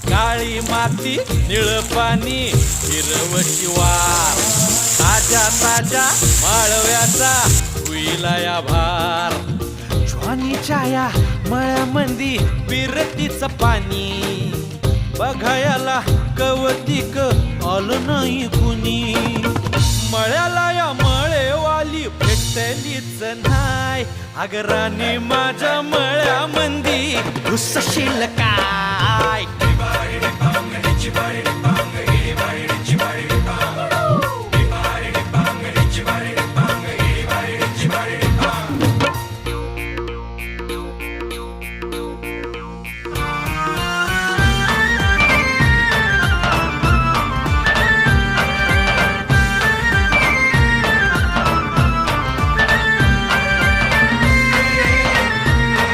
काळी माती निळ पाणी हिरव शिवार ताज्या ताज्या माळव्याचा हुईला या भार ज्वानीच्या या मळ्यामंदी विरतीच पाणी बघायला कवतिक आलं नाही कुणी मळ्याला या मळेवाली भेटलीच नाही अगराने माझ्या मळ्यामंदी घुसशील